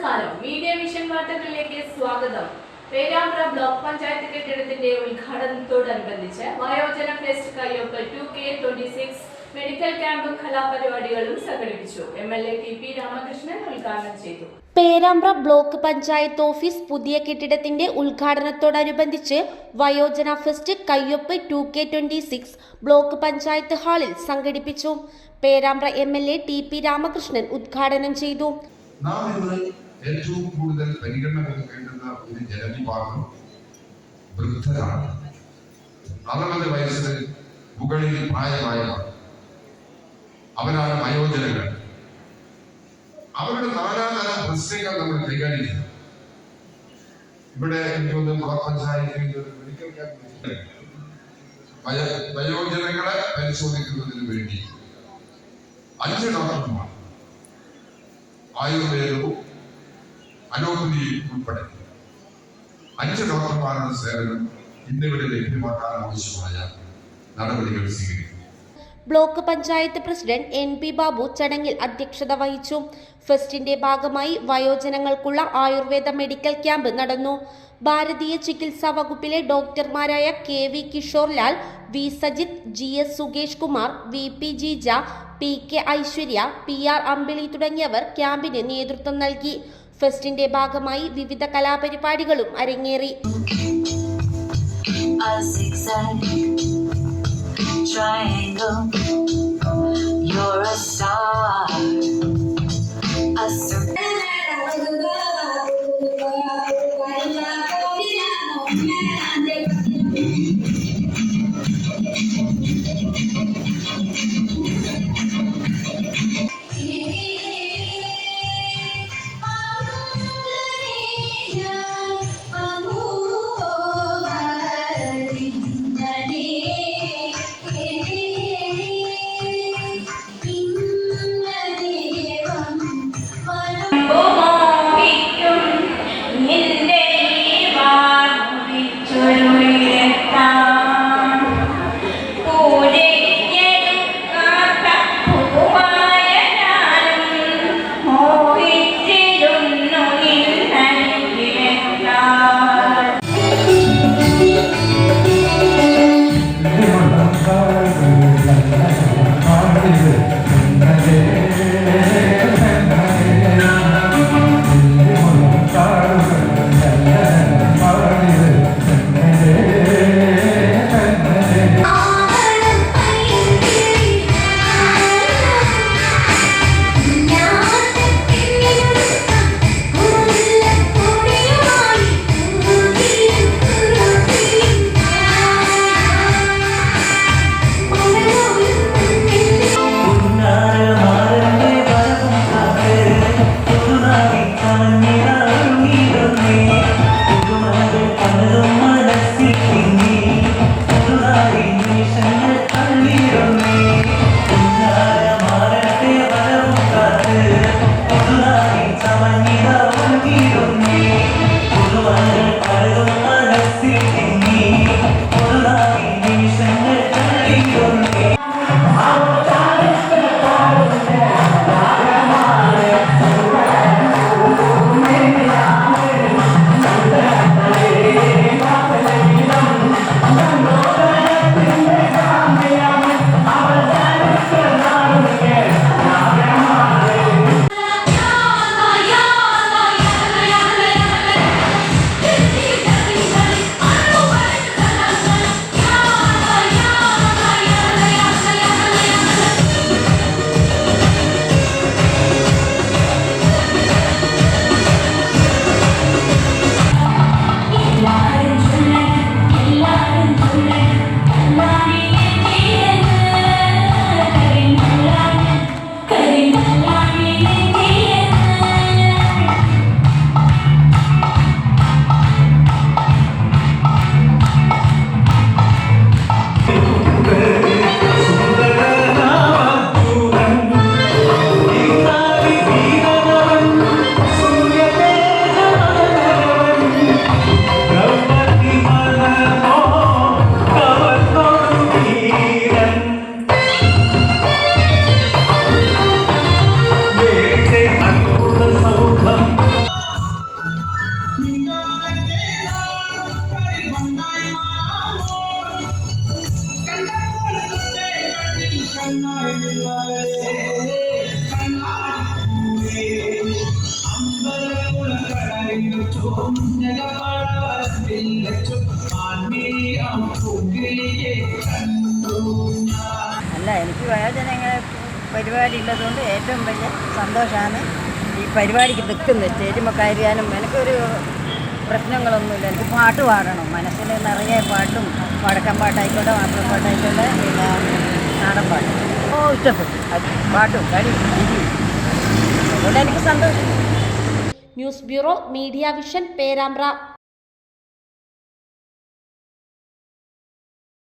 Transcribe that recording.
നമസ്കാരം. Media vision വാർത്തകളിലേക്ക് സ്വാഗതം. പേരാമ്പ്ര ബ്ലോക്ക് പഞ്ചായത്ത് കെട്ടിടത്തിന്റെ ഉദ്ഘാടനത്തോടനുബന്ധിച്ച് വയോജന ഫെസ്റ്റ് കയ്യൊപ്പ് 2K26 മെഡിക്കൽ ക്യാമ്പും കലാപരിപാടികളും സംഘടിപ്പിച്ചു. MLA TP രാമകൃഷ്ണൻ ഉദ്ഘാടനം ചെയ്തു. പേരാമ്പ്ര ബ്ലോക്ക് പഞ്ചായത്ത് ഓഫീസ് പുതിയ കെട്ടിടത്തിന്റെ ഉദ്ഘാടനത്തോടനുബന്ധിച്ച് വയോജന ഫെസ്റ്റ് കയ്യൊപ്പ് 2K26 ബ്ലോക്ക് പഞ്ചായത്ത് ഹാളിൽ സംഘടിപ്പിച്ചു. പേരാമ്പ്ര MLA TP രാമകൃഷ്ണൻ ഉദ്ഘാടനം ചെയ്തു. നാം ഇന്ന് ഏറ്റവും കൂടുതൽ പരിഗണന കൊടുക്കേണ്ടുന്ന ഒരു ജനവിഭാഗം വൃദ്ധരാണ്. 60 വയസ്സിന് മുകളിൽ പ്രായമായവർ, അവരാണ് വയോജനങ്ങൾ. അവരുടെ നാനാതരം പ്രശ്നങ്ങൾ നമ്മൾ കൈകാര്യം ചെയ്യും. ഇവിടെ എനിക്കൊന്ന് ബ്ലോക്ക് പഞ്ചായത്തിൽ മെഡിക്കൽ ക്യാമ്പ് വയോജനങ്ങളെ പരിശോധിക്കുന്നതിന് വേണ്ടി 5 ഡോക്ടർമാർ ആയുർവേദവും അലോപ്പതിയും ഉൾപ്പെടെ 5 ഡോക്ടർമാരുടെ സേവനം ഇന്നിവിടെ ലഭ്യമാക്കാൻ ആവശ്യമായ നടപടികൾ സ്വീകരിക്കും. Block panchayat president NP Babu ചടങ്ങിൽ അധ്യക്ഷത വഹിച്ചു. ഫെസ്റ്റിന്റെ ഭാഗമായി വയോജനങ്ങൾക്കുള്ള ആയുർവേദ മെഡിക്കൽ ക്യാമ്പ് നടന്നു. ഭാരതീയ ചികിത്സാ വകുപ്പിലെ ഡോക്ടർമാരായ KV Kishore Lal, V Sajith, GS Sukesh Kumar, VP Jeeja, PK Aishwarya, PR അമ്പിളി തുടങ്ങിയവർ ക്യാമ്പിന് നേതൃത്വം നൽകി. ഫെസ്റ്റിന്റെ ഭാഗമായി വിവിധ കലാപരിപാടികളും അരങ്ങേറി. Triangle, you're a star, a അല്ല, എനിക്ക് വയോജനങ്ങൾ പരിപാടി ഉള്ളതുകൊണ്ട് ഏറ്റവും വലിയ സന്തോഷമാണ് ഈ പരിപാടിക്ക് നിൽക്കുന്നത്. സ്റ്റേജിൽ കയറിയാലും എനിക്കൊരു പ്രശ്നങ്ങളൊന്നുമില്ല. എനിക്ക് പാട്ട് പാടണം, മനസ്സിൽ നിറയെ പാട്ടും, വടക്കൻ പാട്ടായിക്കോട്ടെ, മാപ്പിളപ്പാട്ടായിക്കോട്ടെ, പിന്നെ നാടൻ പാട്ട് ഇഷ്ടപ്പെട്ടു. അത് പാട്ടും കളിയും ഇരിയും, അതുകൊണ്ട് എനിക്ക് സന്തോഷം. News bureau, media vision, Perambra.